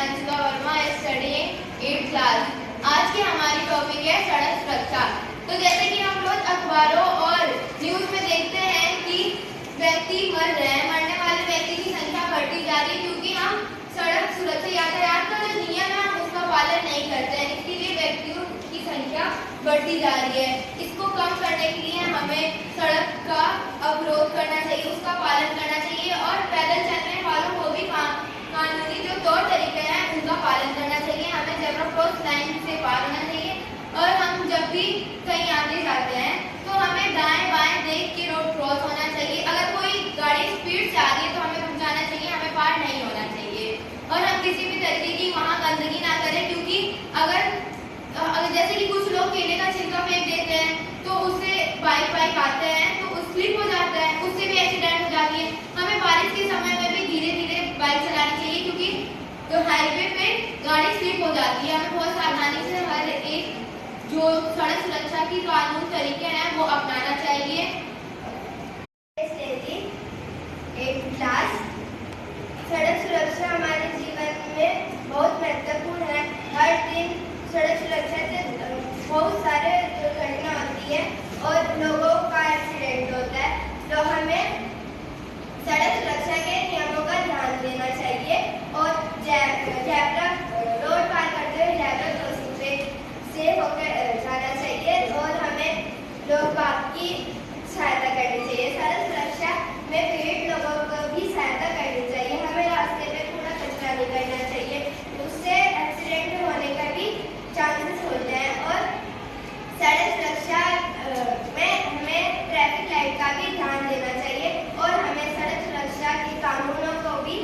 Anshika Verma studying 8th class. आज की हमारी टॉपिक है सड़क सुरक्षा। तो जैसे कि हम रोज अखबारों और न्यूज में देखते हैं कि व्यक्ति मर रहे हैं, मरने वाले व्यक्ति की संख्या बढ़ती जा रही है क्योंकि हम सड़क सुरक्षा यातायात का जो नियम है हम उसका पालन नहीं करते हैं। इसके लिए व्यक्तियों की संख्या बढ़ती जा रही है। इसको कम करने के लिए हमें सड़क का अवरोध करना चाहिए, उसका पालन करना चाहिए और पैदल चलने वालों को भी कानूनी जो तौर तरीके हैं उनका पालन करना चाहिए। हमें जेब्रा क्रॉस लाइन से पार होना चाहिए और हम जब भी कहीं आते जाते हैं तो हमें दाएं बाएं देख के रोड क्रॉस होना चाहिए। अगर कोई गाड़ी स्पीड से आ रही है तो हमें रुक जाना चाहिए, हमें पार नहीं होना चाहिए। और हम किसी भी तरीके की वहाँ गंदगी ना करें क्योंकि अगर जैसे कि कुछ लोग केले का छिलका फेंक देते हैं तो उससे बाइक आते हैं तो स्लिप हो जाता है, उससे भी एक्सीडेंट हो जाती है। हमें बारिश के समय में भी धीरे धीरे बाइक चलानी चाहिए क्योंकि तो हाईवे पे गाड़ी स्लिप हो जाती है। हमें बहुत सावधानी से हर एक जो सड़क सुरक्षा की कानून तरीके हैं वो अपनाना चाहिए। 8th class. सड़क सुरक्षा हमारे जीवन में बहुत महत्वपूर्ण है। हर दिन सड़क सुरक्षा से बहुत सारे दुर्घटना होती है और लोगों का एक्सीडेंट होता है, तो हमें सड़क सुरक्षा के नियमों का ध्यान देना चाहिए और ज़ेब्रा रोड पार करते हुए ज़ेब्रा क्रॉसिंग पे सेफ होकर जाना चाहिए और हमें लोग की सहायता करनी चाहिए। सड़क सुरक्षा में पीड़ित लोगों को भी सहायता करनी चाहिए। हमें रास्ते में कूड़ा कचरा नहीं करना चाहिए, उससे एक्सीडेंट होने का भी चांसेस होते हैं। और सड़क सुरक्षा में हमें ट्रैफिक लाइट का भी ध्यान देना चाहिए और हमें सड़क सुरक्षा के कानूनों को भी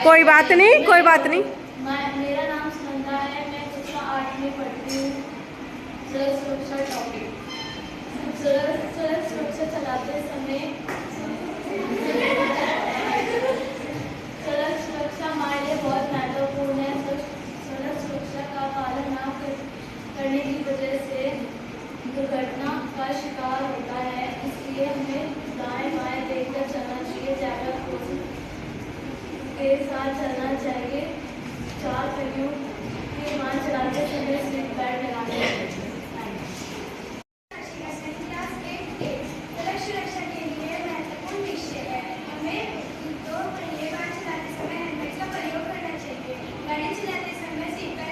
कोई बात नहीं, कोई बात नहीं। मेरा नाम सुनंदा है, मैं कक्षा 8 में पढ़ती हूँ। सड़क सुरक्षा टॉपिक। सड़क सुरक्षा चलाते समय सड़क सुरक्षा हमारे लिए बहुत महत्वपूर्ण है। सड़क सुरक्षा का पालन न करने की वजह से दुर्घटना का शिकार होता है, इसलिए हमें दाएं बाएं देखकर चलना चाहिए, ज़ेब्रा क्रॉसिंग के साथ चलना चाहिए। 4 पहियों के वाहन चलाते समय सीट बेल्ट लगाना चाहिए। सड़क सुरक्षा के लिए महत्वपूर्ण विषय है। हमें 2 पहिए वाहन चलाते समय हेलमेट का प्रयोग करना चाहिए। गाड़ी चलाते समय seat belt.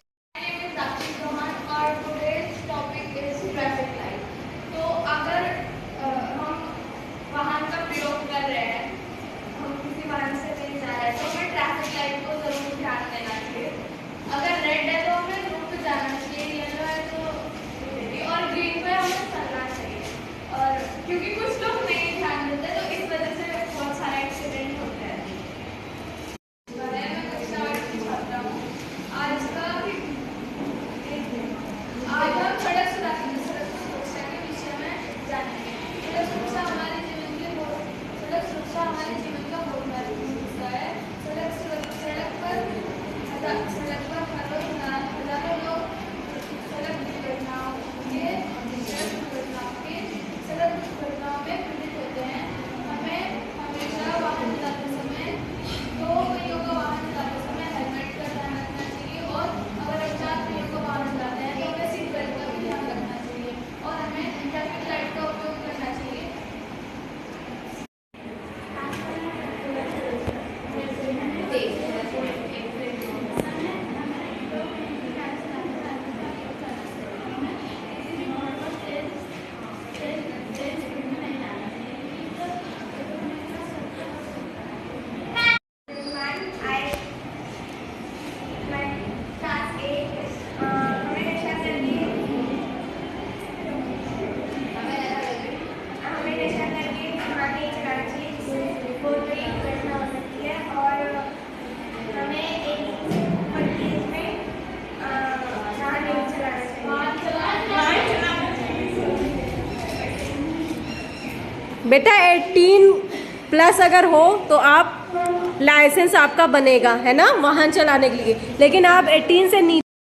Our today's topic is traffic light. तो अगर हम वाहन का प्रयोग कर रहे हैं, हम किसी वाहन से कहीं जा रहे हैं तो हमें ट्रैफिक लाइट को जरूर ध्यान देना चाहिए। अगर रेड है तो हमें रुक जाना चाहिए, येलो है तो और ग्रीन पे हमें चलना चाहिए। और क्योंकि कुछ लोग नहीं ध्यान देते तो इस वजह से बहुत सारे एक्सीडेंट होते हैं। मैं कक्षा 8 की छात्रा हूँ। आज हम सड़क सुरक्षा के विषय में जानेंगे। सड़क सुरक्षा हमारे जीवन का बहुत महत्वपूर्ण हिस्सा है। सड़क पर हर रोज हजारों लोग सड़क दुर्घटनाओं में बेटा 18+ अगर हो तो आप लाइसेंस आपका बनेगा, है ना, वाहन चलाने के लिए। लेकिन आप 18 से नीचे